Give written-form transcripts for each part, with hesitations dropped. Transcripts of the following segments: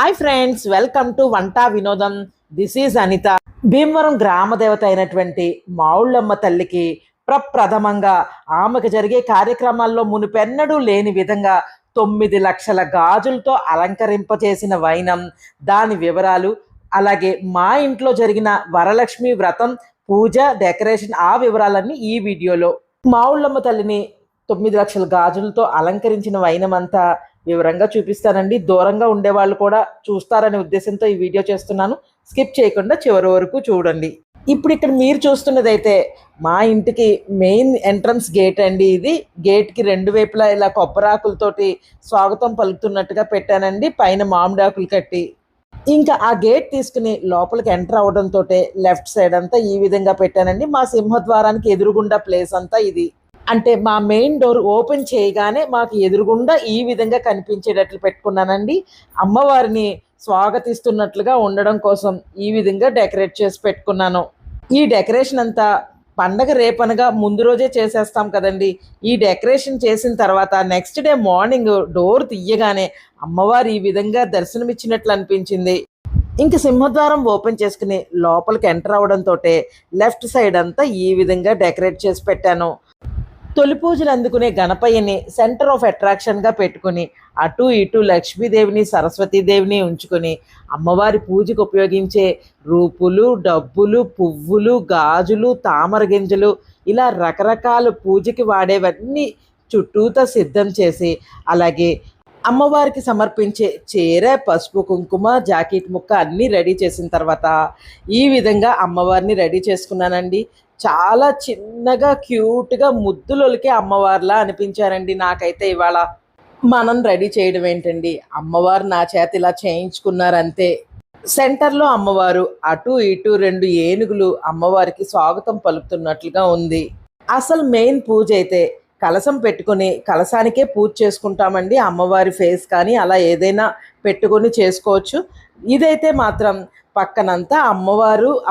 Hi friends, welcome to వంటా వినోదం. This is Anitha. Bhimavaram గ్రామ దేవత అయినటువంటి మావుళ్ళమ్మ తల్లికి ప్రప్రథమంగా ఆమెకు జరిగే కార్యక్రమాల్లో మునుపెన్నడూ లేని విధంగా 9 లక్షల గాజులతో అలంకరింపచేసిన వైనం, దాని వివరాలు, అలాగే మా ఇంట్లో జరిగిన వరలక్ష్మి వ్రతం పూజ డెకరేషన్ ఆ వివరాలన్నీ ఈ వీడియోలో. మావుళ్ళమ్మ తల్లిని 9 లక్షల గాజులతో అలంకరించిన వైనం అంతా వివరంగా చూపిస్తానండి. దూరంగా ఉండేవాళ్ళు కూడా చూస్తారనే ఉద్దేశంతో ఈ వీడియో చేస్తున్నాను. స్కిప్ చేయకుండా చివరి వరకు చూడండి. ఇప్పుడు ఇక్కడ మీరు చూస్తున్నదైతే మా ఇంటికి మెయిన్ ఎంట్రన్స్ గేట్ అండి. ఇది గేట్కి 2 వైపులా ఇలా కొబ్బరాకులతోటి స్వాగతం పలుకుతున్నట్టుగా పెట్టానండి, పైన మామిడాకులు కట్టి. ఇంకా ఆ గేట్ తీసుకుని లోపలికి ఎంటర్ అవడంతో లెఫ్ట్ సైడ్ అంతా ఈ విధంగా పెట్టానండి. మా సింహద్వారానికి ఎదురుగుండా ప్లేస్ అంతా ఇది. అంటే మా మెయిన్ డోర్ ఓపెన్ చేయగానే మాకు ఎదురుగుండా ఈ విధంగా కనిపించేటట్లు పెట్టుకున్నానండి. అమ్మవారిని స్వాగతిస్తున్నట్లుగా ఉండడం కోసం ఈ విధంగా డెకరేట్ చేసి పెట్టుకున్నాను. ఈ డెకరేషన్ అంతా పండగ రేపనగా ముందు రోజే చేసేస్తాం కదండి. ఈ డెకరేషన్ చేసిన తర్వాత నెక్స్ట్ డే మార్నింగ్ డోర్ తీయగానే అమ్మవారు ఈ విధంగా దర్శనమిచ్చినట్లు అనిపించింది. ఇంక సింహద్వారం ఓపెన్ చేసుకుని లోపలికి ఎంటర్ అవడంతో లెఫ్ట్ సైడ్ అంతా ఈ విధంగా డెకరేట్ చేసి పెట్టాను. తొలి పూజలు అందుకునే గణపయ్యని సెంటర్ ఆఫ్ అట్రాక్షన్గా పెట్టుకుని అటు ఇటు లక్ష్మీదేవిని సరస్వతీదేవిని ఉంచుకొని అమ్మవారి పూజకు ఉపయోగించే రూపులు, డబ్బులు, పువ్వులు, గాజులు, తామర గింజలు ఇలా రకరకాల పూజకి వాడేవన్నీ చుట్టూతా సిద్ధం చేసి, అలాగే అమ్మవారికి సమర్పించే చీర, పసుపు, కుంకుమ, జాకెట్ ముక్క అన్నీ రెడీ చేసిన తర్వాత ఈ విధంగా అమ్మవారిని రెడీ చేసుకున్నానండి. చాలా చిన్నగా క్యూట్గా ముద్దులొలికే అమ్మవారిలా అనిపించారండి నాకైతే. ఇవాళ మనం రెడీ చేయడం ఏంటండి, అమ్మవారు నా చేత ఇలా చేయించుకున్నారంతే. సెంటర్లో అమ్మవారు, అటు ఇటు 2 ఏనుగులు అమ్మవారికి స్వాగతం పలుకుతున్నట్లుగా ఉంది. అసలు మెయిన్ పూజ అయితే కలశం పెట్టుకొని కలశానికే పూజ చేసుకుంటామండి. అమ్మవారి ఫేస్ కానీ అలా ఏదైనా పెట్టుకొని చేసుకోవచ్చు. ఇదైతే మాత్రం పక్కనంతా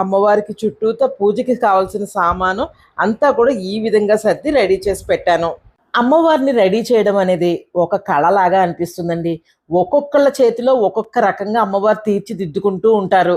అమ్మవారికి చుట్టూతో పూజకి కావాల్సిన సామాను అంతా కూడా ఈ విధంగా సర్ది రెడీ చేసి పెట్టాను. అమ్మవారిని రెడీ చేయడం అనేది ఒక కళలాగా అనిపిస్తుందండి. ఒక్కొక్కళ్ళ చేతిలో ఒక్కొక్క రకంగా అమ్మవారు తీర్చిదిద్దుకుంటూ ఉంటారు.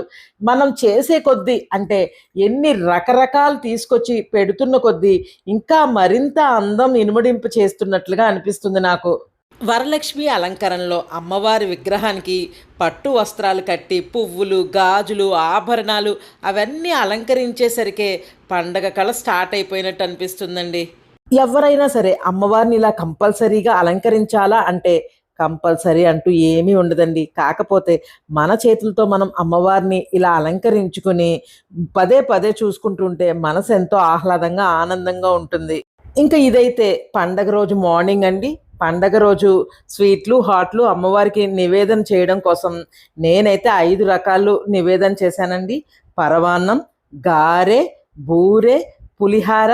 మనం చేసే కొద్దీ, అంటే ఎన్ని రకరకాలు తీసుకొచ్చి పెడుతున్న కొద్దీ ఇంకా మరింత అందం ఇనుమడింపు చేస్తున్నట్లుగా అనిపిస్తుంది నాకు. వరలక్ష్మి అలంకరణలో అమ్మవారి విగ్రహానికి పట్టు వస్త్రాలు కట్టి పువ్వులు, గాజులు, ఆభరణాలు అవన్నీ అలంకరించేసరికే పండగ కళ స్టార్ట్ అయిపోయినట్టు అనిపిస్తుందండి. ఎవరైనా సరే అమ్మవారిని ఇలా కంపల్సరీగా అలంకరించాలా అంటే కంపల్సరీ అంటూ ఏమీ ఉండదండి. కాకపోతే మన చేతులతో మనం అమ్మవారిని ఇలా అలంకరించుకొని పదే పదే చూసుకుంటుంటే మనసు ఎంతో ఆహ్లాదంగా ఆనందంగా ఉంటుంది. ఇంకా ఇదైతే పండగ రోజు మార్నింగ్ అండి. పండగ రోజు స్వీట్లు, హాట్లు అమ్మవారికి నివేదన చేయడం కోసం నేనైతే 5 రకాలు నివేదన చేశానండి. పరమాన్నం, గారె, బూరె, పులిహార,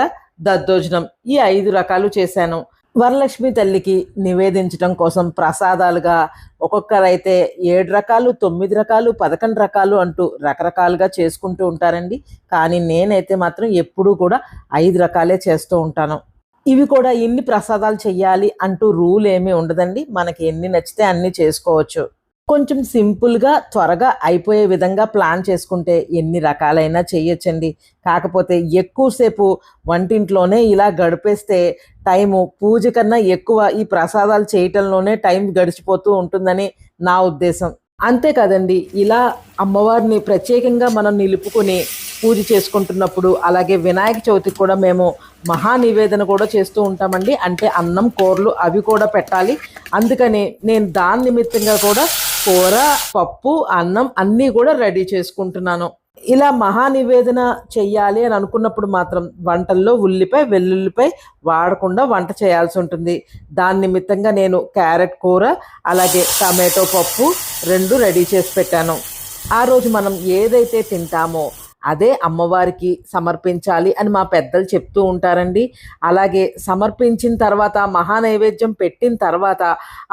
దద్దోజనం ఈ 5 రకాలు చేశాను. వరలక్ష్మి తల్లికి నివేదించడం కోసం ప్రసాదాలుగా ఒక్కొక్కరైతే 7 రకాలు, 9 రకాలు, 11 రకాలు అంటూ రకరకాలుగా చేసుకుంటూ ఉంటారండి. కానీ నేనైతే మాత్రం ఎప్పుడూ కూడా 5 రకాలే చేస్తూ ఉంటాను. ఇవి కూడా ఎన్ని ప్రసాదాలు చెయ్యాలి అంటూ రూల్ ఏమీ ఉండదండి. మనకి ఎన్ని నచ్చితే అన్ని చేసుకోవచ్చు. కొంచెం సింపుల్గా త్వరగా అయిపోయే విధంగా ప్లాన్ చేసుకుంటే ఎన్ని రకాలైనా చెయ్యొచ్చండి. కాకపోతే ఎక్కువసేపు వంటింట్లోనే ఇలా గడిపేస్తే టైము పూజ కన్నా ఎక్కువ ఈ ప్రసాదాలు చేయటంలోనే టైం గడిచిపోతూ ఉంటుందని నా ఉద్దేశం. అంతే కదండి, ఇలా అమ్మవారిని ప్రత్యేకంగా మనం నిలుపుకొని పూజ చేసుకుంటున్నప్పుడు, అలాగే వినాయక చవితికి కూడా మేము మహా నివేదన కూడా చేస్తూ ఉంటామండి. అంటే అన్నం, కూరలు అవి కూడా పెట్టాలి. అందుకని నేను దాని నిమిత్తంగా కూడా కూర, పప్పు, అన్నం అన్నీ కూడా రెడీ చేసుకుంటున్నాను. ఇలా మహా నివేదన చెయ్యాలి అని అనుకున్నప్పుడు మాత్రం వంటల్లో ఉల్లిపాయ, వెల్లుల్లిపాయ వాడకుండా వంట చేయాల్సి ఉంటుంది. దాని నిమిత్తంగా నేను క్యారెట్ కూర, అలాగే టమాటో పప్పు 2 రెడీ చేసి పెట్టాను. ఆ రోజు మనం ఏదైతే తింటామో అదే అమ్మవారికి సమర్పించాలి అని మా పెద్దలు చెప్తూ ఉంటారండి. అలాగే సమర్పించిన తర్వాత, మహానైవేద్యం పెట్టిన తర్వాత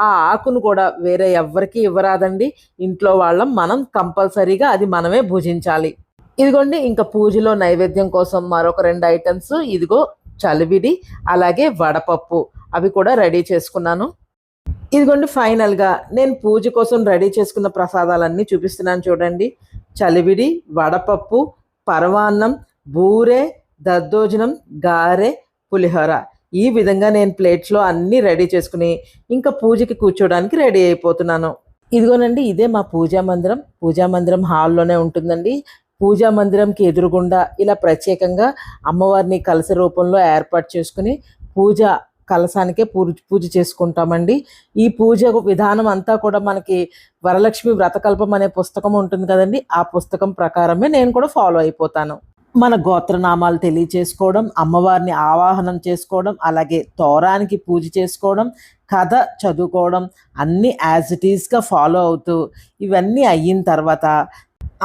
ఆ ఆకును కూడా వేరే ఎవ్వరికీ ఇవ్వరాదండి. ఇంట్లో వాళ్ళం మనం కంపల్సరీగా అది మనమే భుజించాలి. ఇదిగోండి, ఇంకా పూజలో నైవేద్యం కోసం మరొక 2 ఐటమ్స్, ఇదిగో చలివిడి, అలాగే వడపప్పు అవి కూడా రెడీ చేసుకున్నాను. ఇదిగోండి ఫైనల్‌గా నేను పూజ కోసం రెడీ చేసుకున్న ప్రసాదాలన్నీ చూపిస్తున్నాను చూడండి. చలివిడి, వడపప్పు, పరమాన్నం, బూరె, దద్దోజనం, గారె, పులిహోర. ఈ విధంగా నేను ప్లేట్స్‌లో అన్నీ రెడీ చేసుకొని, ఇంకా పూజకి కూర్చోడానికి రెడీ అయిపోతున్నాను. ఇదిగోనండి ఇదే మా పూజా మందిరం. పూజా మందిరం హాల్లోనే ఉంటుందండి. పూజా మందిరంకి ఎదురుగుండా ఇలా ప్రత్యేకంగా అమ్మవారిని కలశ రూపంలో ఏర్పాటు చేసుకొని పూజ కలశానికే పూజ చేసుకుంటామండి. ఈ పూజ విధానం అంతా కూడా మనకి వరలక్ష్మి వ్రతకల్పం అనే పుస్తకం ఉంటుంది కదండి, ఆ పుస్తకం ప్రకారమే నేను కూడా ఫాలో అయిపోతాను. మన గోత్రనామాలు తెలియచేసుకోవడం, అమ్మవారిని ఆవాహనం చేసుకోవడం, అలాగే తోరానికి పూజ చేసుకోవడం, కథ చదువుకోవడం అన్నీ యాజ్ ఇట్ ఈస్‌గా ఫాలో అవుతూ ఇవన్నీ అయిన తర్వాత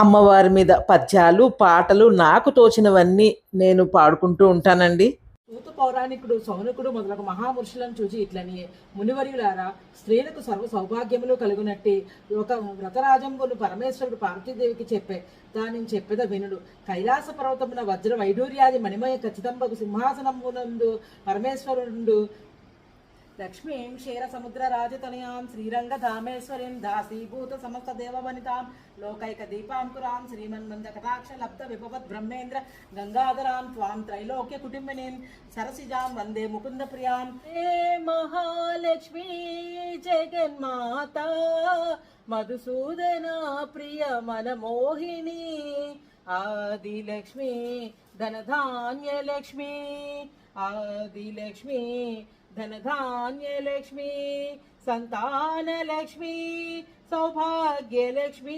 అమ్మవారి మీద పద్యాలు, పాటలు నాకు తోచినవన్నీ నేను పాడుకుంటూ ఉంటానండి. సూత పౌరాణికుడు సౌనకుడు మొదలగు మహాపురుషులను చూచి ఇట్లని, మునివర్యులారా, స్త్రీలకు సర్వ సౌభాగ్యములు కలుగునట్టి ఒక వ్రతరాజంబును పరమేశ్వరుడు పార్వతీదేవికి చెప్పే దానిని చెప్పెద వినుడు. కైలాస పర్వతమున వజ్ర వైడూర్యాది మణిమయ ఖచ్చితంబగు సింహాసనమునందు పరమేశ్వరుడు లక్ష్మీం క్షీర సముద్ర రాజతనయాం శ్రీరంగధామేశ్వరీం దాసీభూత సమస్త దేవవనితాం లోకైక దీపాంకురాం శ్రీమన్మంద కటాక్ష లబ్ధ విభవద్ బ్రహ్మేంద్ర గంగాధరాం త్వాం త్రైలోక్య కుటుంబినీం సరసిజాం వందే ముకుంద ప్రియాం. హే మహాలక్ష్మీ జగన్మాత మధుసూదన ప్రియ మనమోహిని ఆదిలక్ష్మి ధనధాన్యలక్ష్మి ఆదిలక్ష్మి धनधान्यलक्ष्मी संतानलक्ष्मी सौभाग्यलक्ष्मी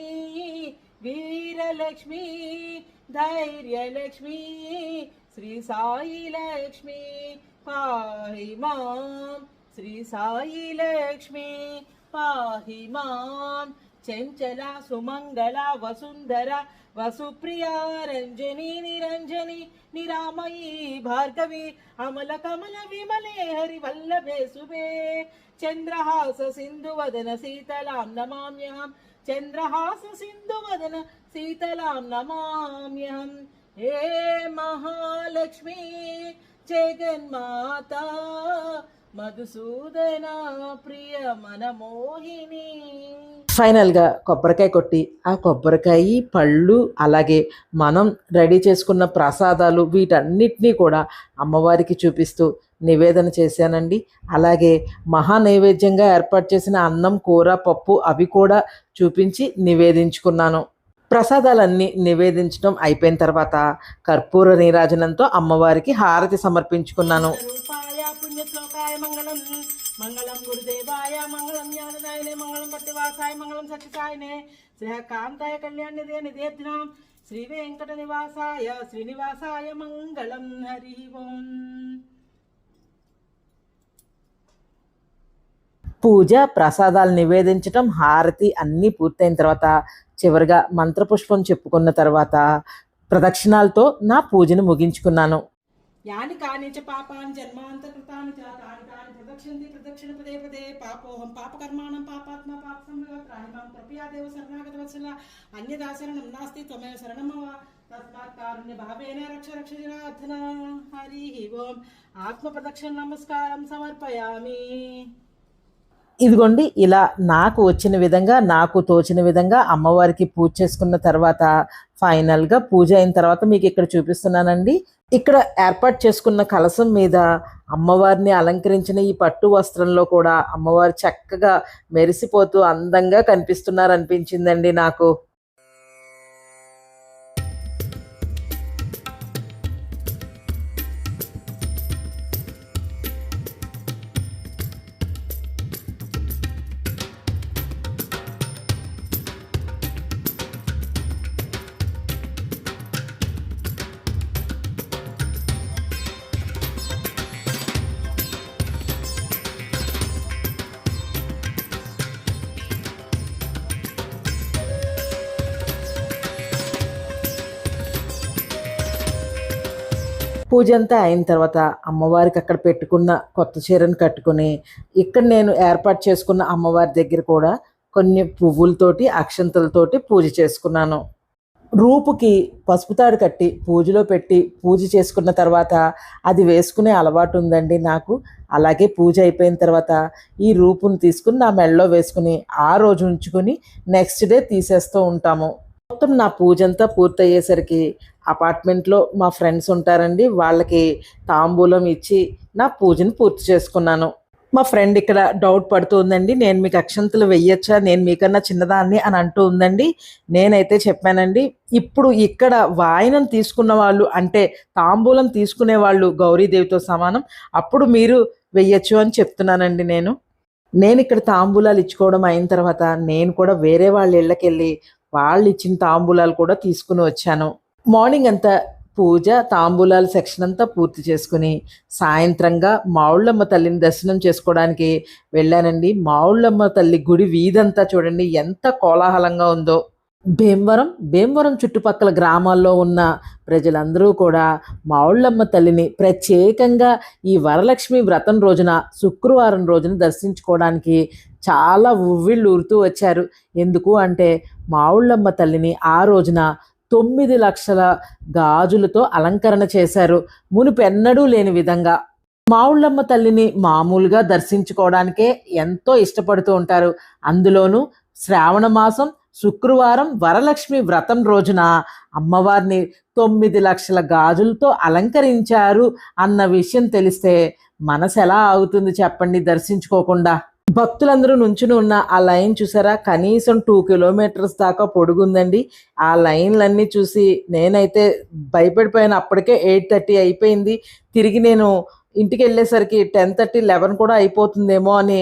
वीरलक्ष्मी धैर्यलक्ष्मी श्री साई लक्ष्मी पाहि मां श्री साई लक्ष्मी पाहि मां. चंचला सुमंगला वसुंधरा वसुप्रिया रंजनी निरंजनी निरामयी भार्गवी अमल कमल विमले हरिवल्लभे शुभे चंद्रहास सिंधुवदन शीतलां नमाम्यहं चंद्रहास सिंधुवदन शीतलां नमाम्यहं. हे महालक्ष्मी जगन्माता మధుసూదన ప్రియ మనమోహిని. ఫైనల్గా కొబ్బరికాయ కొట్టి ఆ కొబ్బరికాయ పళ్ళు అలాగే మనం రెడీ చేసుకున్న ప్రసాదాలు వీటన్నిటినీ కూడా అమ్మవారికి చూపిస్తూ నివేదన చేశానండి. అలాగే మహా నైవేద్యంగా ఏర్పాటు చేసిన అన్నం, కూర, పప్పు అవి కూడా చూపించి నివేదించుకున్నాను. ప్రసాదాలన్నీ నివేదించడం అయిపోయిన తర్వాత కర్పూర నీరాజనంతో అమ్మవారికి హారతి సమర్పించుకున్నాను. పుణ్యశ్లోకాయ మంగళం మంగళం గురుదేవాయ మంగళం జ్ఞానదాయనే మంగళం భక్తివాసాయ మంగళం సత్యసాయనే శ్రీకాంతాయ కళ్యాణిదే నిదేర్ధినాం శ్రీ వెంకట నివాసాయ శ్రీనివాసాయ మంగళం. హరి ఓం. పూజ ప్రసాదాలు నివేదించటం హారతి అన్నీ పూర్తయిన తర్వాత చివరిగా మంత్రపుష్పం చెప్పుకున్న తర్వాత ప్రదక్షిణాలతో నా పూజను ముగించుకున్నాను. యాని కాని చ పాపాని జన్మాంతకృతాని చ తాని తాని ప్రదక్షిణంతి ప్రదక్షిణ పదే పదే పాపోహం పాపకర్మాణం పాపాత్మ పాప సంభవ త్రాహిమాం కృపయా దేవ శరణాగత వత్సల అన్యదా శరణం నాస్తి త్వమేవ శరణమవ తస్మాత్ కారుణ్య భావేన రక్ష రక్ష జనార్దన. హరి ఓం. ఆత్మ ప్రదక్షిణ నమస్కారం సమర్పయామి. ఇదిగోండి ఇలా నాకు వచ్చిన విధంగా నాకు తోచిన విధంగా అమ్మవారికి పూజ చేసుకున్న తర్వాత ఫైనల్గా పూజ అయిన తర్వాత మీకు ఇక్కడ చూపిస్తున్నానండి. ఇక్కడ ఏర్పాటు చేసుకున్న కలశం మీద అమ్మవారిని అలంకరించిన ఈ పట్టు వస్త్రంలో కూడా అమ్మవారు చక్కగా మెరిసిపోతూ అందంగా కనిపిస్తున్నారనిపించిందండి నాకు. పూజ అంతా అయిన తర్వాత అమ్మవారికి అక్కడ పెట్టుకున్న కొత్త చీరను కట్టుకుని ఇక్కడ నేను ఏర్పాటు చేసుకున్న అమ్మవారి దగ్గర కూడా కొన్ని పువ్వులతోటి అక్షంతలతోటి పూజ చేసుకున్నాను. రూపుకి పసుపు తాడు కట్టి పూజలో పెట్టి పూజ చేసుకున్న తర్వాత అది వేసుకునే అలవాటు ఉందండి నాకు. అలాగే పూజ అయిపోయిన తర్వాత ఈ రూపుని తీసుకుని నా మెడలో వేసుకుని ఆ రోజు ఉంచుకొని నెక్స్ట్ డే తీసేస్తూ ఉంటాము. మొత్తం నా పూజ అంతా పూర్తయ్యేసరికి అపార్ట్మెంట్లో మా ఫ్రెండ్స్ ఉంటారండి, వాళ్ళకి తాంబూలం ఇచ్చి నా పూజను పూర్తి చేసుకున్నాను. మా ఫ్రెండ్ ఇక్కడ డౌట్ పడుతూ ఉందండి, నేను మీకు అక్షంతలు వెయ్యొచ్చా, నేను మీకన్నా చిన్నదాన్ని అని అంటూ ఉందండి. నేనైతే చెప్పానండి, ఇప్పుడు ఇక్కడ వాయినం తీసుకున్న వాళ్ళు అంటే తాంబూలం తీసుకునే వాళ్ళు గౌరీదేవితో సమానం, అప్పుడు మీరు వెయ్యొచ్చు అని చెప్తున్నానండి. నేను ఇక్కడ తాంబూలాలు ఇచ్చుకోవడం అయిన తర్వాత నేను కూడా వేరే వాళ్ళ ఇళ్ళకి వెళ్ళి వాళ్ళు ఇచ్చిన తాంబూలాలు కూడా తీసుకుని వచ్చాను. మార్నింగ్ అంతా పూజ తాంబూలాల సెక్షన్ అంతా పూర్తి చేసుకుని సాయంత్రంగా మావుళ్ళమ్మ తల్లిని దర్శనం చేసుకోవడానికి వెళ్ళానండి. మావుళ్ళమ్మ తల్లి గుడి వీధంతా చూడండి ఎంత కోలాహలంగా ఉందో. భీమవరం చుట్టుపక్కల గ్రామాల్లో ఉన్న ప్రజలందరూ కూడా మావుళ్ళమ్మ తల్లిని ప్రత్యేకంగా ఈ వరలక్ష్మి వ్రతం రోజున శుక్రవారం రోజున దర్శించుకోవడానికి చాలా ఉవ్విళ్ళు ఊరుతూ వచ్చారు. ఎందుకు అంటే మావుళ్ళమ్మ తల్లిని ఆ రోజున 9 లక్షల గాజులతో అలంకరణ చేశారు, మునుపెన్నడూ లేని విధంగా. మావుళ్ళమ్మ తల్లిని మామూలుగా దర్శించుకోవడానికే ఎంతో ఇష్టపడుతూ ఉంటారు. అందులోనూ శ్రావణ మాసం శుక్రవారం వరలక్ష్మి వ్రతం రోజున అమ్మవారిని 9 లక్షల గాజులతో అలంకరించారు అన్న విషయం తెలిస్తే మనసు ఎలా ఆగుతుంది చెప్పండి దర్శించుకోకుండా. భక్తులందరూ నుంచుని ఉన్న ఆ లైన్ చూసారా, కనీసం 2 కిలోమీటర్స్ దాకా పొడుగుందండి. ఆ లైన్లన్నీ చూసి నేనైతే భయపడిపోయాను. అప్పటికే 8:30 అయిపోయింది. తిరిగి నేను ఇంటికి వెళ్ళేసరికి 10:30, 11 కూడా అయిపోతుందేమో అని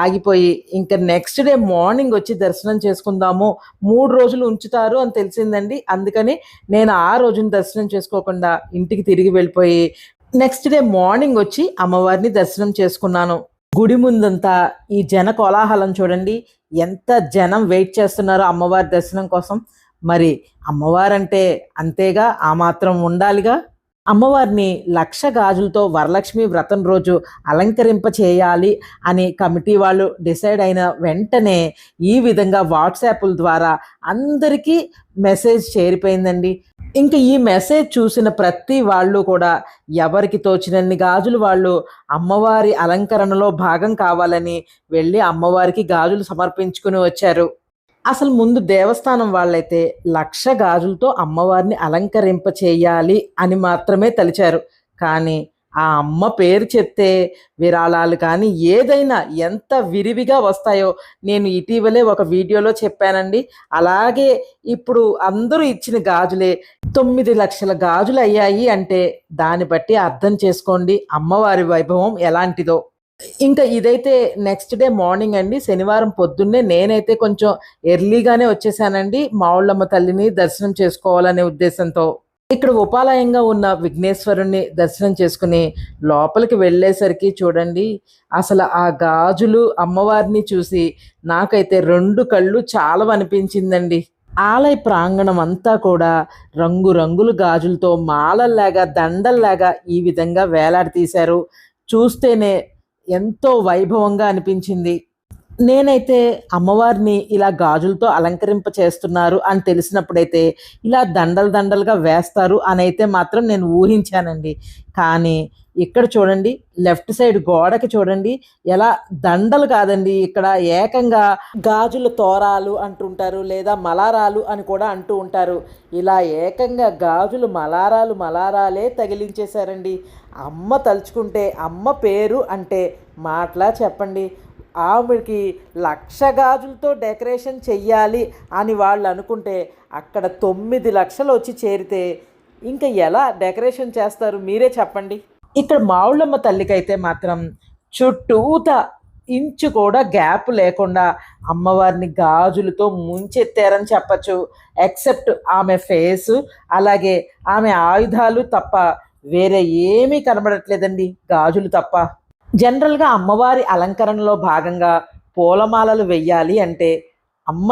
ఆగిపోయి ఇంకా నెక్స్ట్ డే మార్నింగ్ వచ్చి దర్శనం చేసుకుందాము, 3 రోజులు ఉంచుతారు అని తెలిసిందండి. అందుకని నేను ఆ రోజున దర్శనం చేసుకోకుండా ఇంటికి తిరిగి వెళ్ళిపోయి నెక్స్ట్ డే మార్నింగ్ వచ్చి అమ్మవారిని దర్శనం చేసుకున్నాను. గుడి ముందంతా ఈ జన కోలాహలం చూడండి, ఎంత జనం వెయిట్ చేస్తున్నారో అమ్మవారి దర్శనం కోసం. మరి అమ్మవారంటే అంతేగా, ఆ మాత్రం ఉండాలిగా. అమ్మవారిని 1,00,000 గాజులతో వరలక్ష్మి వ్రతం రోజు అలంకరింప చేయాలి అని కమిటీ వాళ్ళు డిసైడ్ అయిన వెంటనే ఈ విధంగా వాట్సాప్ల ద్వారా అందరికీ మెసేజ్ చేరిపోయిందండి. ఇంకా ఈ మెసేజ్ చూసిన ప్రతి వాళ్ళు కూడా ఎవరికి తోచినన్ని గాజులు వాళ్ళు అమ్మవారి అలంకరణలో భాగం కావాలని వెళ్ళి అమ్మవారికి గాజులు సమర్పించుకుని వచ్చారు. అసలు ముందు దేవస్థానం వాళ్ళైతే 1,00,000 గాజులతో అమ్మవారిని అలంకరింప చేయాలి అని మాత్రమే తలిచారు. కానీ ఆ అమ్మ పేరు చెప్తే విరాళాలు కానీ ఏదైనా ఎంత విరివిగా వస్తాయో నేను ఇటీవలే ఒక వీడియోలో చెప్పానండి. అలాగే ఇప్పుడు అందరూ ఇచ్చిన గాజులే 9 లక్షల గాజులు అయ్యాయి అంటే దాన్ని బట్టి అర్థం చేసుకోండి అమ్మవారి వైభవం ఎలాంటిదో. ఇంకా ఇదైతే నెక్స్ట్ డే మార్నింగ్ అండి, శనివారం పొద్దున్నే నేనైతే కొంచెం ఎర్లీగానే వచ్చేసానండి మావుళ్ళమ్మ తల్లిని దర్శనం చేసుకోవాలనే ఉద్దేశంతో. ఇక్కడ ఉపాలయంగా ఉన్న విఘ్నేశ్వరుణ్ణి దర్శనం చేసుకుని లోపలికి వెళ్ళేసరికి చూడండి, అసలు ఆ గాజులు అమ్మవారిని చూసి నాకైతే 2 కళ్ళు చాలవనిపించిందండి. ఆలయ ప్రాంగణం అంతా కూడా రంగురంగుల గాజులతో మాలల్లాగా దండల్లాగా ఈ విధంగా వేలాడతీశారు. చూస్తేనే ఎంతో వైభవంగా అనిపించింది. నేనైతే అమ్మవారిని ఇలా గాజులతో అలంకరింప చేస్తున్నారు అని తెలిసినప్పుడైతే ఇలా దండలుగా వేస్తారు అని అయితే మాత్రం నేను ఊహించానండి. కానీ ఇక్కడ చూడండి, లెఫ్ట్ సైడ్ గోడకి చూడండి, ఎలా దండలు కాదండి, ఇక్కడ ఏకంగా గాజుల తోరాలు అంటుంటారు, లేదా మలారాలు అని కూడా అంటూ ఉంటారు. ఇలా ఏకంగా గాజులు మలారాలే తగిలించేశారండి. అమ్మ తలుచుకుంటే అమ్మ పేరు అంటే మాటలా చెప్పండి. ఆవిడకి 1,00,000 గాజులతో డెకరేషన్ చెయ్యాలి అని వాళ్ళు అనుకుంటే అక్కడ 9 లక్షలు వచ్చి చేరితే ఇంకా ఎలా డెకరేషన్ చేస్తారు మీరే చెప్పండి. ఇక్కడ మావుళ్ళమ్మ తల్లికైతే మాత్రం చుట్టూత ఇంచు కూడా గ్యాప్ లేకుండా అమ్మవారిని గాజులతో ముంచెత్తారని చెప్పచ్చు. ఎక్సెప్ట్ ఆమె ఫేసు, అలాగే ఆమె ఆయుధాలు తప్ప వేరే ఏమీ కనబడట్లేదండి, గాజులు తప్ప. జనరల్గా అమ్మవారి అలంకరణలో భాగంగా పూలమాలలు వెయ్యాలి అంటే అమ్మ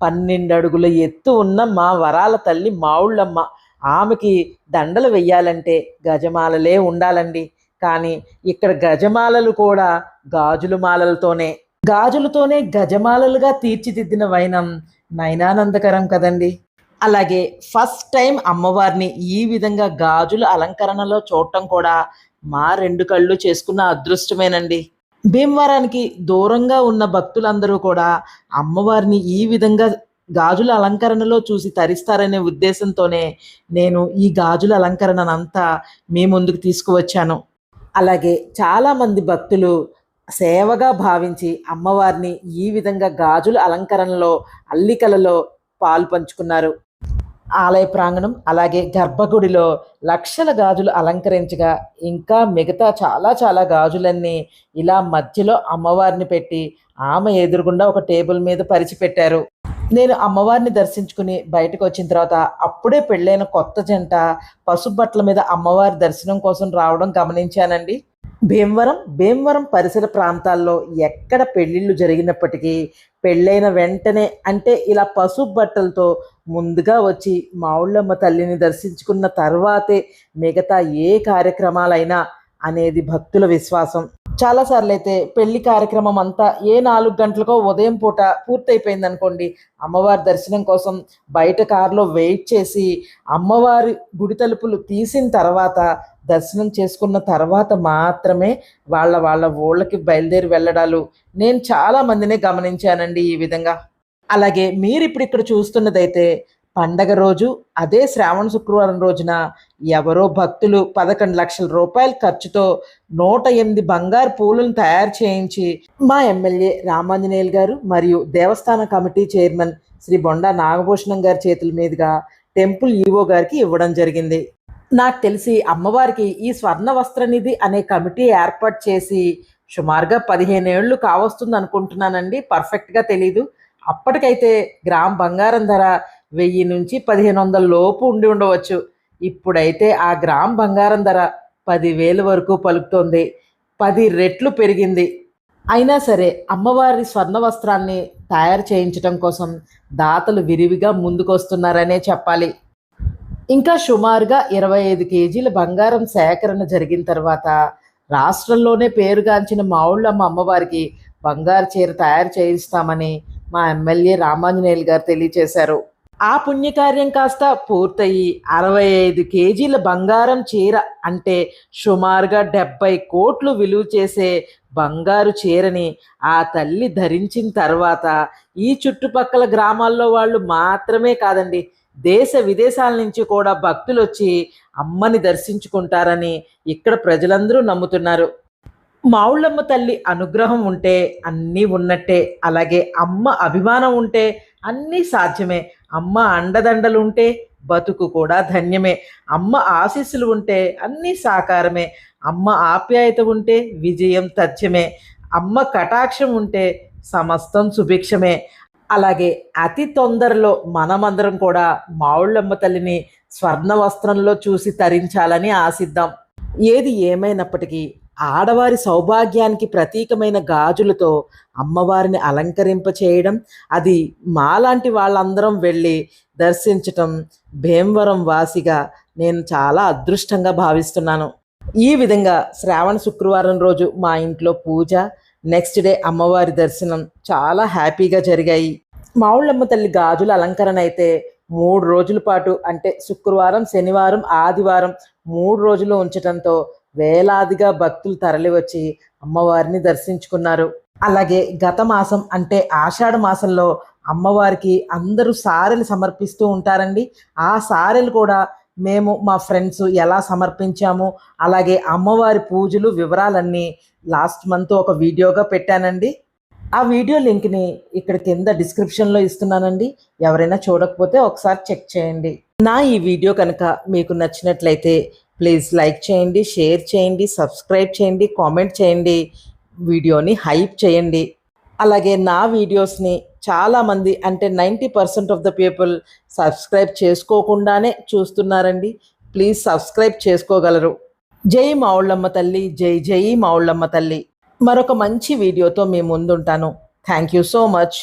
12 అడుగుల ఎత్తు ఉన్న మా వరాల తల్లి మావుళ్ళమ్మ, ఆమెకి దండలు వెయ్యాలంటే గజమాలలే ఉండాలండి. కానీ ఇక్కడ గజమాలలు కూడా గాజులతోనే గజమాలలుగా తీర్చిదిద్దిన వైనం నయనానందకరం కదండి. అలాగే ఫస్ట్ టైం అమ్మవారిని ఈ విధంగా గాజుల అలంకరణలో చూడటం కూడా మా 2 కళ్ళు చేసుకున్న అదృష్టమేనండి. భీమవరానికి దూరంగా ఉన్న భక్తులందరూ కూడా అమ్మవారిని ఈ విధంగా గాజుల అలంకరణలో చూసి తరిస్తారనే ఉద్దేశంతోనే నేను ఈ గాజుల అలంకరణనంతా మీ ముందుకు తీసుకువచ్చాను. అలాగే చాలామంది భక్తులు సేవగా భావించి అమ్మవారిని ఈ విధంగా గాజుల అలంకరణలో, అల్లికలలో పాలు పంచుకున్నారు. ఆలయ ప్రాంగణం అలాగే గర్భగుడిలో లక్షల గాజులు అలంకరించగా, ఇంకా మిగతా చాలా చాలా గాజులన్నీ ఇలా మధ్యలో అమ్మవారిని పెట్టి ఆమె ఎదురుగుండా ఒక టేబుల్ మీద పరిచిపెట్టారు. నేను అమ్మవారిని దర్శించుకుని బయటకు వచ్చిన తర్వాత అప్పుడే పెళ్ళైన కొత్త జంట పసుపు బట్టల మీద అమ్మవారి దర్శనం కోసం రావడం గమనించానండి. భీమవరం పరిసర ప్రాంతాల్లో ఎక్కడ పెళ్ళిళ్ళు జరిగినప్పటికీ పెళ్ళైన వెంటనే అంటే ఇలా పసుపు బట్టలతో ముందుగా వచ్చి మావుళ్ళమ్మ తల్లిని దర్శించుకున్న తర్వాతే మిగతా ఏ కార్యక్రమాలైనా అనేది భక్తుల విశ్వాసం. చాలాసార్లు అయితే పెళ్లి కార్యక్రమం అంతా 4 గంటలకో ఉదయం పూట పూర్తయిపోయింది అనుకోండి, అమ్మవారి దర్శనం కోసం బయట కారులో వెయిట్ చేసి అమ్మవారి గుడి తలుపులు తీసిన తర్వాత దర్శనం చేసుకున్న తర్వాత మాత్రమే వాళ్ళ ఊళ్ళకి బయలుదేరి వెళ్ళడాలు నేను చాలా మందినే గమనించానండి ఈ విధంగా. అలాగే మీరిప్పుడు ఇక్కడ చూస్తున్నదైతే పండగ రోజు అదే శ్రావణ శుక్రవారం రోజున ఎవరో భక్తులు 11 లక్షల రూపాయల ఖర్చుతో 108 బంగారు పూలను తయారు చేయించి మా ఎమ్మెల్యే రామాంజనేయులు గారు మరియు దేవస్థాన కమిటీ చైర్మన్ శ్రీ బొండా నాగభూషణం గారి చేతుల మీదుగా టెంపుల్ ఈవో గారికి ఇవ్వడం జరిగింది. నాకు తెలిసి అమ్మవారికి ఈ స్వర్ణ వస్త్ర నిధి అనే కమిటీ ఏర్పాటు చేసి సుమారుగా 15 ఏళ్ళు కావస్తుంది అనుకుంటున్నానండి, పర్ఫెక్ట్గా తెలీదు. అప్పటికైతే గ్రామ్ బంగారం ధర 1000 నుంచి 1500 లోపు ఉండి ఉండవచ్చు. ఇప్పుడైతే ఆ గ్రామ్ బంగారం ధర 10,000 వరకు పలుకుతోంది. 10 రెట్లు పెరిగింది. అయినా సరే అమ్మవారి స్వర్ణ వస్త్రాన్ని తయారు చేయించడం కోసం దాతలు విరివిగా ముందుకొస్తున్నారనే చెప్పాలి. ఇంకా సుమారుగా 25 కేజీల బంగారం సేకరణ జరిగిన తర్వాత రాష్ట్రంలోనే పేరుగాంచిన మావుళ్ళమ్మ అమ్మవారికి బంగారు చీర తయారు చేయిస్తామని మా ఎమ్మెల్యే రామాంజనేయులు గారు తెలియచేశారు. ఆ పుణ్యకార్యం కాస్త పూర్తయి 65 కేజీల బంగారం చీర అంటే సుమారుగా 70 కోట్లు విలువ చేసే బంగారు చీరని ఆ తల్లి ధరించిన తర్వాత ఈ చుట్టుపక్కల గ్రామాల్లో వాళ్ళు మాత్రమే కాదండి, దేశ విదేశాల నుంచి కూడా భక్తులు వచ్చి అమ్మని దర్శించుకుంటారని ఇక్కడ ప్రజలందరూ నమ్ముతున్నారు. మావుళ్ళమ్మ తల్లి అనుగ్రహం ఉంటే అన్నీ ఉన్నట్టే, అలాగే అమ్మ అభిమానం ఉంటే అన్నీ సాధ్యమే. అమ్మ అండదండలు ఉంటే బతుకు కూడా ధన్యమే. అమ్మ ఆశీస్సులు ఉంటే అన్నీ సాకారమే. అమ్మ ఆప్యాయత ఉంటే విజయం తథ్యమే. అమ్మ కటాక్షం ఉంటే సమస్తం సుభిక్షమే. అలాగే అతి తొందరలో మనమందరం కూడా మావుళ్ళమ్మ తల్లిని స్వర్ణ వస్త్రంలో చూసి తరించాలని ఆశిద్దాం. ఏది ఏమైనప్పటికీ ఆడవారి సౌభాగ్యానికి ప్రతీకమైన గాజులతో అమ్మవారిని అలంకరింప చేయడం, అది మాలాంటి వాళ్ళందరం వెళ్ళి దర్శించటం భీమవరం వాసిగా నేను చాలా అదృష్టంగా భావిస్తున్నాను. ఈ విధంగా శ్రావణ శుక్రవారం రోజు మా ఇంట్లో పూజ, నెక్స్ట్ డే అమ్మవారి దర్శనం చాలా హ్యాపీగా జరిగాయి. మావుళ్ళమ్మ తల్లి గాజుల అలంకరణ అయితే 3 రోజుల పాటు అంటే శుక్రవారం, శనివారం, ఆదివారం 3 రోజులు ఉంచడంతో వేలాదిగా భక్తులు తరలివచ్చి అమ్మవారిని దర్శించుకున్నారు. అలాగే గత మాసం అంటే ఆషాఢ మాసంలో అమ్మవారికి అందరూ సారెలు సమర్పిస్తూ ఉంటారండి. ఆ సారెలు కూడా మేము మా ఫ్రెండ్స్ ఎలా సమర్పించాము, అలాగే అమ్మవారి పూజలు వివరాలన్నీ లాస్ట్ మంత్ ఒక వీడియోగా పెట్టానండి. ఆ వీడియో లింక్ని ఇక్కడ కింద డిస్క్రిప్షన్లో ఇస్తున్నానండి. ఎవరైనా చూడకపోతే ఒకసారి చెక్ చేయండి. నా ఈ వీడియో కనుక మీకు నచ్చినట్లయితే ప్లీజ్ లైక్ చేయండి, షేర్ చేయండి, సబ్స్క్రైబ్ చేయండి, కామెంట్ చేయండి, వీడియోని హైప్ చేయండి. అలాగే నా వీడియోస్ని చాలామంది అంటే 90% ఆఫ్ ద పీపుల్ సబ్స్క్రైబ్ చేసుకోకుండానే చూస్తున్నారండి. ప్లీజ్ సబ్స్క్రైబ్ చేసుకోగలరు. జై మావుళ్ళమ్మ తల్లి, జై జై మావుళ్ళమ్మ తల్లి. మరొక మంచి వీడియోతో మీ ముందుంటాను. Thank you so much.